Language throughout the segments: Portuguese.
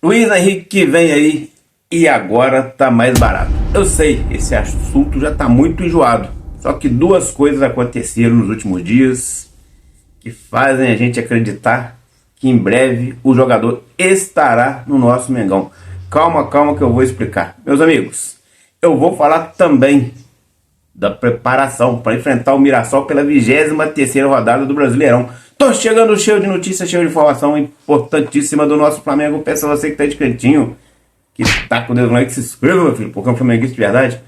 Luiz Henrique que vem aí e agora tá mais barato. Eu sei, esse assunto já tá muito enjoado. Só que duas coisas aconteceram nos últimos dias que fazem a gente acreditar que em breve o jogador estará no nosso Mengão. Calma, calma que eu vou explicar. Meus amigos, eu vou falar também da preparação para enfrentar o Mirassol pela 23ª rodada do Brasileirão. Tô chegando cheio de notícias, cheio de informação importantíssima do nosso Flamengo. Peça você que tá de cantinho, que tá com o dedo no like, se inscreva, meu filho, porque é um flamenguista de verdade.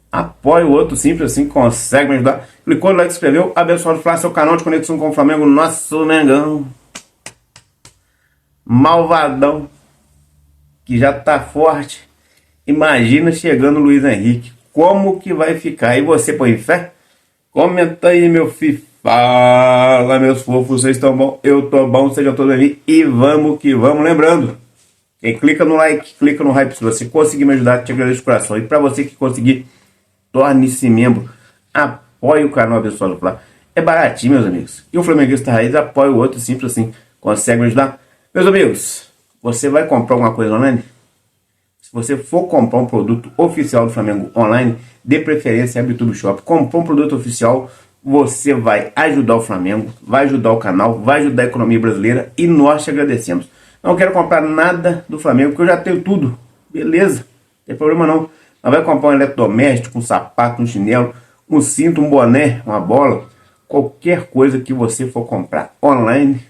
Apoie o outro, simples assim, consegue me ajudar. Clicou no like, se inscreveu, abençoado Flá, seu canal de conexão com o Flamengo, nosso Mengão. Malvadão, que já tá forte. Imagina chegando o Luiz Henrique. Como que vai ficar? E você põe fé? Comenta aí, meu filho. Fala, meus fofos, vocês estão bom? Eu tô bom, sejam todos bem-vindos. E vamos que vamos. Lembrando, quem clica no like, clica no hype. Se você conseguir me ajudar, te agradeço de coração. E para você que conseguir, torne-se membro. Apoie o canal Abençoado Flá. É baratinho, meus amigos. E o flamenguista raiz apoia o outro, simples assim. Consegue me ajudar? Meus amigos, você vai comprar alguma coisa online? Se você for comprar um produto oficial do Flamengo online, de preferência a YouTube Shop. Comprou um produto oficial, você vai ajudar o Flamengo, vai ajudar o canal, vai ajudar a economia brasileira e nós te agradecemos. Não quero comprar nada do Flamengo, porque eu já tenho tudo. Beleza, não tem problema não. Mas vai comprar um eletrodoméstico, um sapato, um chinelo, um cinto, um boné, uma bola, qualquer coisa que você for comprar online,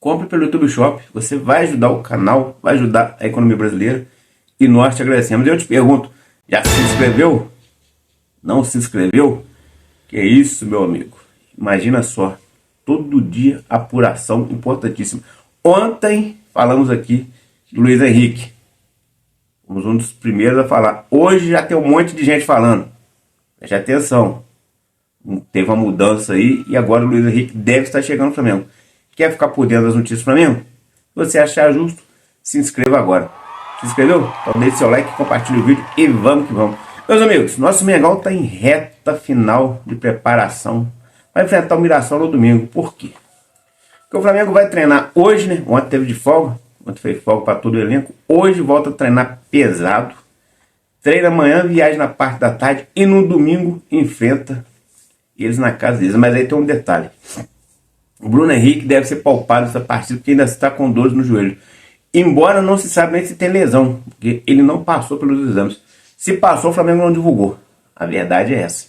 compre pelo YouTube Shop. Você vai ajudar o canal, vai ajudar a economia brasileira e nós te agradecemos. Eu te pergunto, já se inscreveu? Não se inscreveu? Que isso, meu amigo. Imagina só, todo dia apuração importantíssima. Ontem falamos aqui do Luiz Henrique. Fomos um dos primeiros a falar. Hoje já tem um monte de gente falando. Preste atenção. Teve uma mudança aí e agora o Luiz Henrique deve estar chegando no Flamengo. Quer ficar por dentro das notícias do Flamengo? Se você achar justo, se inscreva agora. Se inscreveu? Então deixe seu like, compartilhe o vídeo e vamos que vamos. Meus amigos, nosso Mengão está em reta final de preparação. Vai enfrentar o Mirassol no domingo. Por quê? Porque o Flamengo vai treinar hoje, né? Ontem teve de folga. Ontem foi folga para todo o elenco. Hoje volta a treinar pesado. Treina amanhã, viaja na parte da tarde. E no domingo enfrenta eles na casa deles. Mas aí tem um detalhe. O Bruno Henrique deve ser poupado nessa partida porque ainda está com dores no joelho. Embora não se saiba nem se tem lesão, porque ele não passou pelos exames. Se passou, o Flamengo não divulgou. A verdade é essa.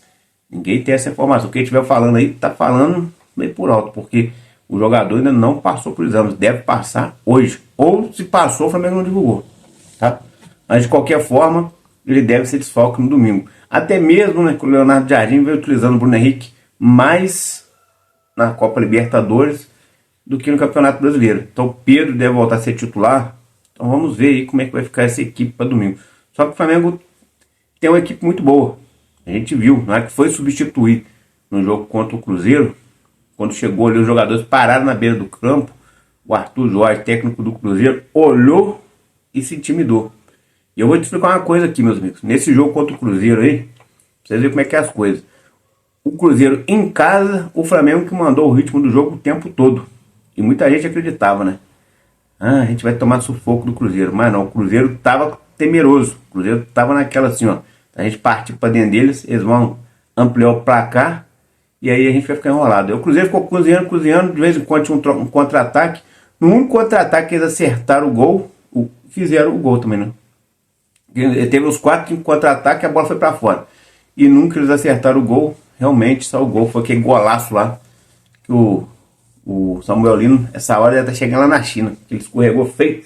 Ninguém tem essa informação. Quem estiver falando aí, está falando meio por alto, porque o jogador ainda não passou pelos exames. Deve passar hoje. Ou se passou, o Flamengo não divulgou. Tá? Mas de qualquer forma, ele deve ser desfalque no domingo. Até mesmo, né, que o Leonardo Jardim veio utilizando o Bruno Henrique mais na Copa Libertadores do que no Campeonato Brasileiro. Então o Pedro deve voltar a ser titular. Então vamos ver aí como é que vai ficar essa equipe para domingo. Só que o Flamengo tem uma equipe muito boa. A gente viu, na hora que foi substituir no jogo contra o Cruzeiro, quando chegou ali os jogadores pararam na beira do campo, o Arthur Jorge, técnico do Cruzeiro, olhou e se intimidou. E eu vou te explicar uma coisa aqui, meus amigos. Nesse jogo contra o Cruzeiro aí, pra vocês verem como é que é as coisas. O Cruzeiro em casa, o Flamengo que mandou o ritmo do jogo o tempo todo. E muita gente acreditava, né? Ah, a gente vai tomar sufoco do Cruzeiro. Mas não, o Cruzeiro tava temeroso. O Cruzeiro tava naquela assim, ó. A gente partir para dentro deles, eles vão ampliar o placar e aí a gente vai ficar enrolado. E o Cruzeiro ficou cozinhando, de vez em quando tinha um contra-ataque. No único contra-ataque eles acertaram o gol, fizeram o gol também, né? Teve os 4 em contra-ataque e a bola foi para fora. E nunca eles acertaram o gol, realmente só o gol. Foi aquele golaço lá que o Samuel Lino, essa hora, já tá chegando lá na China. Ele escorregou feio.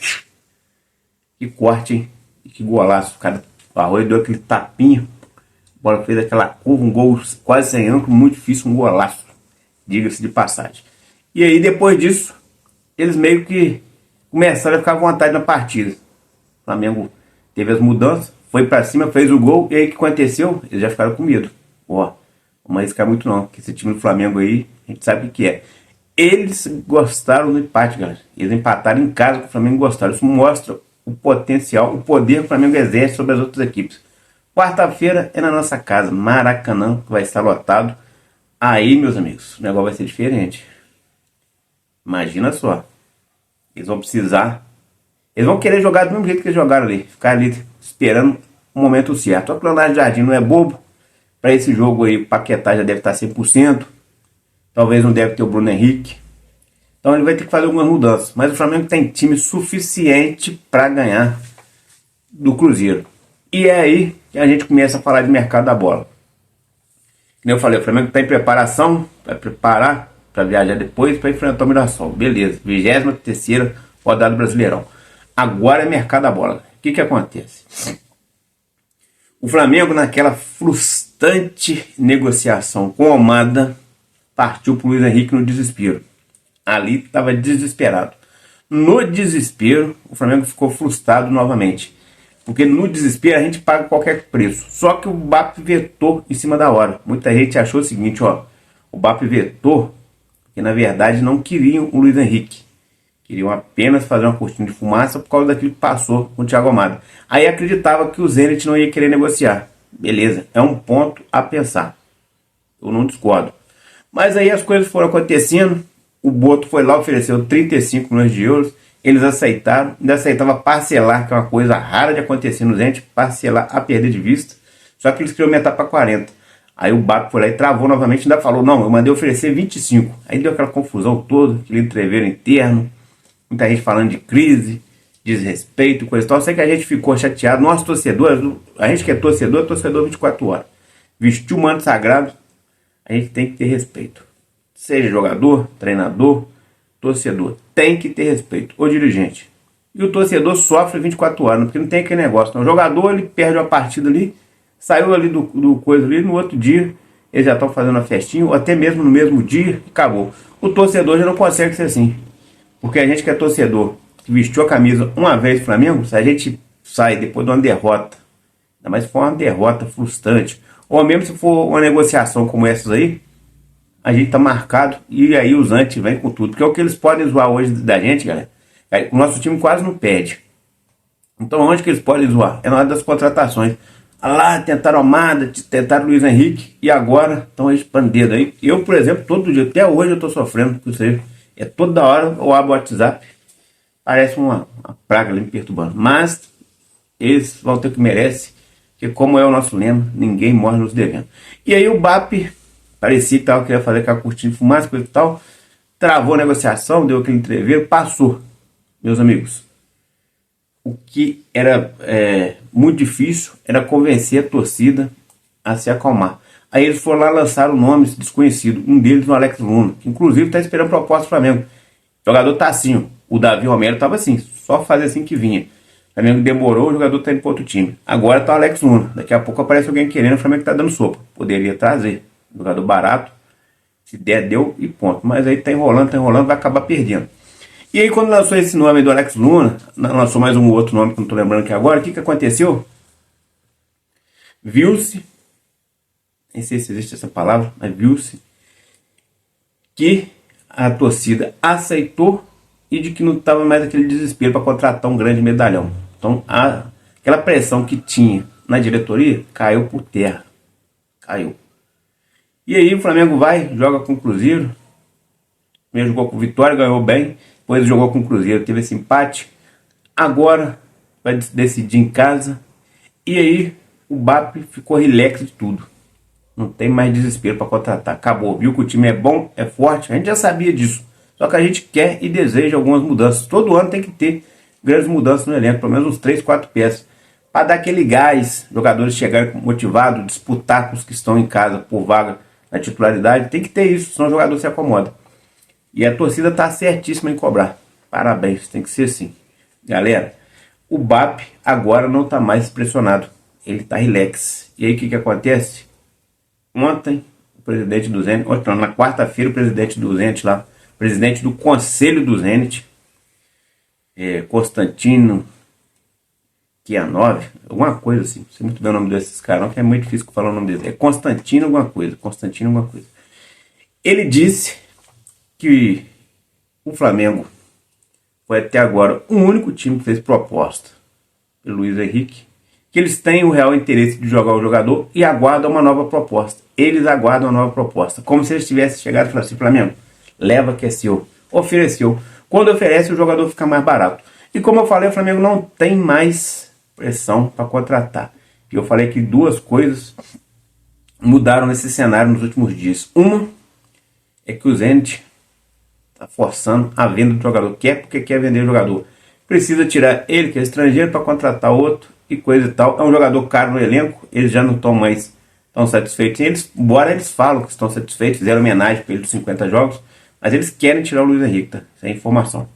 Que corte, hein? E que golaço. O cara parou e deu aquele tapinha. A bola fez aquela curva, um gol quase sem ângulo, muito difícil, um golaço. Diga-se de passagem. E aí, depois disso, eles meio que começaram a ficar à vontade na partida. O Flamengo teve as mudanças, foi pra cima, fez o gol. E aí, o que aconteceu? Eles já ficaram com medo. Ó, não vai arriscar muito não, porque esse time do Flamengo aí, a gente sabe o que é. Eles gostaram do empate, galera. Eles empataram em casa com o Flamengo, gostaram. Isso mostra o potencial, o poder que o Flamengo exerce sobre as outras equipes. Quarta-feira é na nossa casa, Maracanã, que vai estar lotado. Aí, meus amigos, o negócio vai ser diferente. Imagina só. Eles vão precisar Eles vão querer jogar do mesmo jeito que eles jogaram ali. Ficar ali esperando o momento certo. O Leonardo Jardim não é bobo. Para esse jogo aí, o Paquetá já deve estar 100%. Talvez não deve ter o Bruno Henrique. Então ele vai ter que fazer algumas mudanças. Mas o Flamengo tem time suficiente para ganhar do Cruzeiro. E é aí que a gente começa a falar de mercado da bola. Como eu falei, o Flamengo está em preparação, vai preparar para viajar depois para enfrentar o Mirassol. Beleza, 23ª rodada do Brasileirão. Agora é mercado da bola. O que acontece? O Flamengo, naquela frustrante negociação com o Almada, partiu para o Luiz Henrique no desespero. Ali estava desesperado. No desespero, o Flamengo ficou frustrado novamente. Porque no desespero a gente paga qualquer preço. Só que o BAP vetou em cima da hora. Muita gente achou o seguinte, ó. O BAP vetou porque na verdade não queriam o Luiz Henrique. Queriam apenas fazer uma cortina de fumaça por causa daquilo que passou com o Thiago Almada. Aí acreditava que o Zenit não ia querer negociar. Beleza, é um ponto a pensar. Eu não discordo. Mas aí as coisas foram acontecendo. O Boto foi lá, ofereceu 35 milhões de euros. Eles aceitaram, ainda aceitava parcelar, que é uma coisa rara de acontecer no Zenit, parcelar a perder de vista. Só que eles queriam aumentar para 40. Aí o BAP foi lá e travou novamente, ainda falou, não, eu mandei oferecer 25. Aí deu aquela confusão toda, aquele entreveiro interno, muita gente falando de crise, desrespeito, coisa e tal. Sei que a gente ficou chateado, nós torcedores, a gente que é torcedor 24 horas. Vestiu o manto sagrado, a gente tem que ter respeito. Seja jogador, treinador, torcedor, tem que ter respeito. O dirigente. E o torcedor sofre 24 horas, porque não tem aquele negócio. Então, o jogador, ele perde uma partida ali, saiu ali do coisa ali, no outro dia, eles já estão fazendo a festinha, ou até mesmo no mesmo dia, e acabou. O torcedor já não consegue ser assim. Porque a gente que é torcedor, que vestiu a camisa uma vez do Flamengo, se a gente sai depois de uma derrota, ainda mais se for uma derrota frustrante, ou mesmo se for uma negociação como essas aí, a gente tá marcado e aí os antes vêm com tudo. Porque é o que eles podem zoar hoje da gente, galera. O nosso time quase não perde. Então onde que eles podem zoar? É na hora das contratações. Lá tentaram Almada, tentaram Luiz Henrique e agora estão expandindo aí. Eu, por exemplo, todo dia, até hoje eu tô sofrendo com isso aí. É toda hora eu abro o WhatsApp, parece uma praga ali me perturbando. Mas eles vão ter o que merece, porque como é o nosso lema, ninguém morre nos devendo. E aí o BAP parecia que tal, queria fazer aquela cortina de fumaça, coisa e tal, travou a negociação, deu aquele entreveiro, passou, meus amigos. O que era muito difícil era convencer a torcida a se acalmar. Aí eles foram lá lançar nomes desconhecidos, um deles o Alex Luna, que inclusive está esperando proposta do Flamengo. O jogador tá assim, o Davi Romero estava assim, só fazer assim que vinha. O Flamengo demorou, o jogador está indo para outro time. Agora tá o Alex Luna, daqui a pouco aparece alguém querendo, o Flamengo está dando sopa. Poderia trazer, jogador barato, se der, deu e ponto. Mas aí tá enrolando, vai acabar perdendo. E aí quando lançou esse nome do Alex Luna, lançou mais um outro nome que eu não tô lembrando aqui agora, o que aconteceu? Viu-se, nem sei se existe essa palavra, mas viu-se que a torcida aceitou e de que não estava mais aquele desespero para contratar um grande medalhão. Então aquela pressão que tinha na diretoria caiu por terra. Caiu. E aí o Flamengo vai, joga com o Cruzeiro. Primeiro jogou com o Vitória, ganhou bem. Depois jogou com o Cruzeiro, teve esse empate. Agora vai decidir em casa. E aí o BAP ficou relax de tudo. Não tem mais desespero para contratar. Acabou, viu que o time é bom, é forte. A gente já sabia disso. Só que a gente quer e deseja algumas mudanças. Todo ano tem que ter grandes mudanças no elenco. Pelo menos uns 3, 4 peças. Para dar aquele gás, jogadores chegarem motivados, disputar com os que estão em casa por vaga na titularidade. Tem que ter isso, senão o jogador se acomoda. E a torcida está certíssima em cobrar. Parabéns, tem que ser assim. Galera, o BAP agora não está mais pressionado. Ele está relax. E aí o que acontece? Ontem, o presidente do Zenit, na quarta-feira, o presidente do Zenit lá, presidente do Conselho do Zenit, Constantino Kianov, alguma coisa assim, não sei muito bem o nome desses caras, não, que é muito difícil falar o nome deles. É Constantino alguma coisa. Ele disse que o Flamengo foi até agora o único time que fez proposta pelo Luiz Henrique, que eles têm o real interesse de jogar o jogador e aguardam uma nova proposta. Eles aguardam uma nova proposta, como se eles tivessem chegado e falaram assim: Flamengo, leva que é seu. Ofereceu. Quando oferece, o jogador fica mais barato. E como eu falei, o Flamengo não tem mais pressão para contratar. E eu falei que duas coisas mudaram nesse cenário nos últimos dias. Uma é que o Zenit está forçando a venda do jogador. Quer porque quer vender o jogador. Precisa tirar ele, que é estrangeiro, para contratar outro e coisa e tal. É um jogador caro no elenco, eles já não estão mais tão satisfeitos. Eles, embora eles falam que estão satisfeitos, fizeram homenagem para ele dos 50 jogos, mas eles querem tirar o Luiz Henrique, tá? Essa é a informação.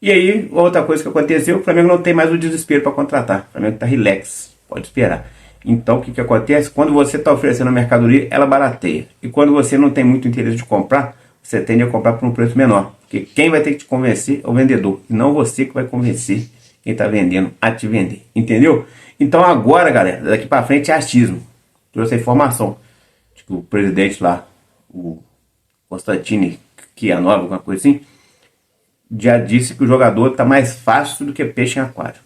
E aí, outra coisa que aconteceu, o Flamengo não tem mais o desespero para contratar. O Flamengo está relax, pode esperar. Então, o que acontece? Quando você está oferecendo a mercadoria, ela barateia. E quando você não tem muito interesse de comprar, você tende a comprar por um preço menor. Porque quem vai ter que te convencer é o vendedor, e não você que vai convencer quem está vendendo a te vender. Entendeu? Então agora, galera, daqui para frente é achismo. Trouxe a informação de que o presidente lá, o Constantini Kianov, alguma coisa assim, já disse que o jogador está mais fácil do que peixe em aquário.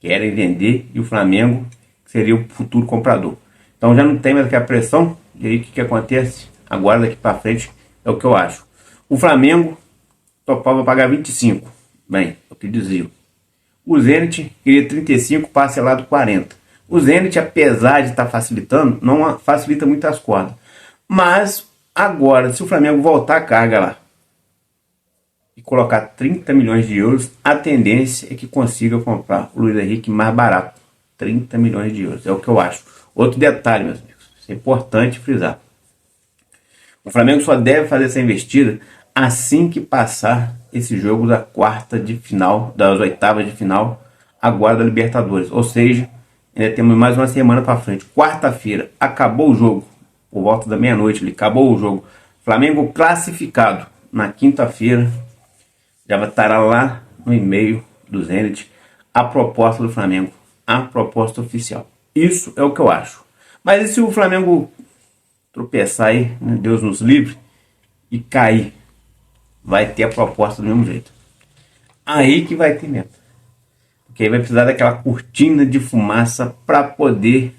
Querem vender e o Flamengo seria o futuro comprador. Então já não tem mais aquela pressão. E aí o que acontece? Agora daqui para frente é o que eu acho. O Flamengo topava pagar 25. Bem, é o que diziam. O Zenit queria 35, parcelado 40. O Zenit, apesar de estar facilitando, não facilita muito as cordas. Mas agora, se o Flamengo voltar a carga lá e colocar 30 milhões de euros, a tendência é que consiga comprar o Luiz Henrique mais barato. 30 milhões de euros, é o que eu acho. Outro detalhe, meus amigos, isso é importante frisar. O Flamengo só deve fazer essa investida assim que passar esse jogo da quarta de final, das oitavas de final, agora da Libertadores. Ou seja, ainda temos mais uma semana para frente. Quarta-feira, acabou o jogo, por volta da meia-noite, acabou o jogo. Flamengo classificado. Na quinta-feira, já estará lá no e-mail do Zenit a proposta do Flamengo, a proposta oficial. Isso é o que eu acho. Mas e se o Flamengo tropeçar aí, né, Deus nos livre, e cair? Vai ter a proposta do mesmo jeito. Aí que vai ter mesmo. Porque aí vai precisar daquela cortina de fumaça para poder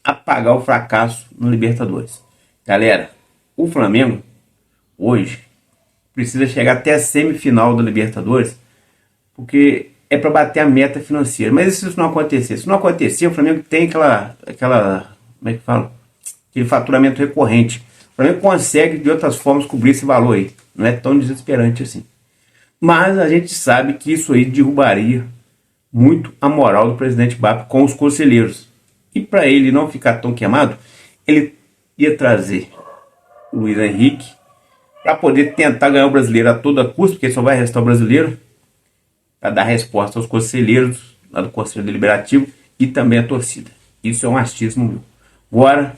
apagar o fracasso no Libertadores. Galera, o Flamengo hoje precisa chegar até a semifinal do Libertadores, porque é para bater a meta financeira. Mas e se isso não acontecer? Se não acontecer, o Flamengo tem aquela como é que fala? Aquele faturamento recorrente. O Flamengo consegue de outras formas cobrir esse valor aí. Não é tão desesperante assim. Mas a gente sabe que isso aí derrubaria muito a moral do presidente BAP com os conselheiros. E para ele não ficar tão queimado, ele ia trazer o Luiz Henrique para poder tentar ganhar o brasileiro a toda custa, porque só vai restar o brasileiro, para dar resposta aos conselheiros lá do Conselho Deliberativo e também a torcida. Isso é um achismo meu. Agora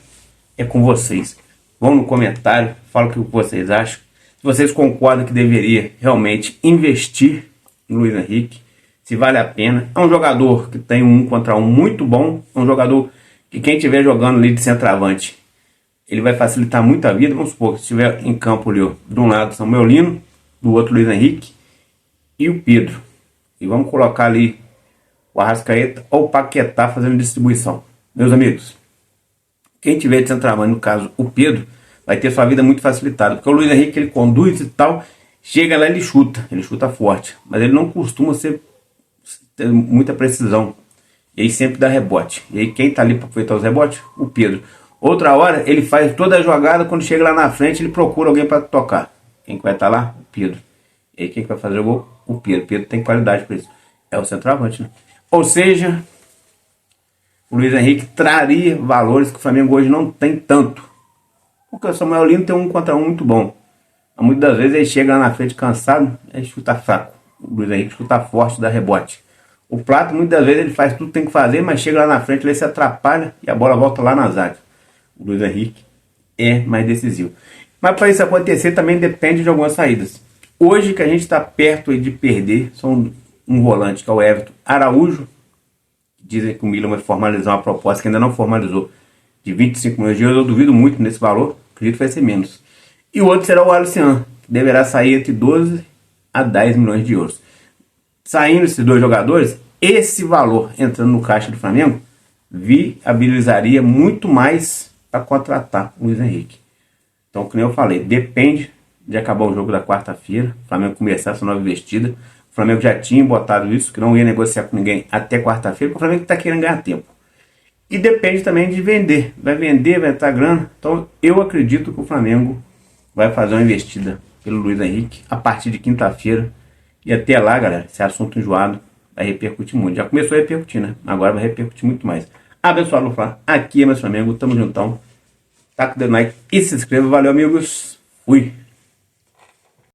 é com vocês. Vão no comentário, fala o que vocês acham. Se vocês concordam que deveria realmente investir no Luiz Henrique, se vale a pena. É um jogador que tem um contra um muito bom. É um jogador que quem estiver jogando ali de centroavante, ele vai facilitar muito a vida. Vamos supor que se estiver em campo ali, ó, de um lado Samuel Lino, do outro Luiz Henrique e o Pedro. E vamos colocar ali o Arrascaeta ou o Paquetá fazendo distribuição. Meus amigos, quem tiver de centroavante, no caso o Pedro, vai ter sua vida muito facilitada. Porque o Luiz Henrique, ele conduz e tal, chega lá e ele chuta forte. Mas ele não costuma ter muita precisão. E aí sempre dá rebote. E aí quem tá ali para aproveitar os rebotes? O Pedro. Outra hora, ele faz toda a jogada, quando chega lá na frente, ele procura alguém para tocar. Quem que vai estar lá? O Pedro. E aí quem que vai fazer o gol? O Pedro. O Pedro tem qualidade para isso. É o centroavante, né? Ou seja, o Luiz Henrique traria valores que o Flamengo hoje não tem tanto. Porque o Samuel Lino tem um contra um muito bom. Mas muitas das vezes ele chega lá na frente cansado, ele chuta fraco. O Luiz Henrique chuta forte, dá rebote. O Prato, muitas vezes ele faz tudo que tem que fazer, mas chega lá na frente, ele se atrapalha e a bola volta lá na zaga. O Luiz Henrique é mais decisivo. Mas para isso acontecer também depende de algumas saídas. Hoje que a gente está perto de perder, são um volante que é o Everton Araújo. Dizem que o Milan vai formalizar uma proposta que ainda não formalizou, de 25 milhões de euros. Eu duvido muito nesse valor, acredito que vai ser menos. E o outro será o Alisson, que deverá sair entre 12 a 10 milhões de euros. Saindo esses dois jogadores, esse valor entrando no caixa do Flamengo viabilizaria muito mais para contratar o Luiz Henrique. Então, como eu falei, depende de acabar o jogo da quarta-feira, o Flamengo começar essa nova investida. O Flamengo já tinha botado isso, que não ia negociar com ninguém até quarta-feira, porque o Flamengo está querendo ganhar tempo. E depende também de vender. Vai vender, vai estar grana. Então eu acredito que o Flamengo vai fazer uma investida pelo Luiz Henrique a partir de quinta-feira. E até lá, galera, esse assunto enjoado vai repercutir muito. Já começou a repercutir, né? Agora vai repercutir muito mais. Abençoado, Flá. Aqui é meu Flamengo. Tamo juntão. Taca o dedo like e se inscreva. Valeu, amigos. Fui.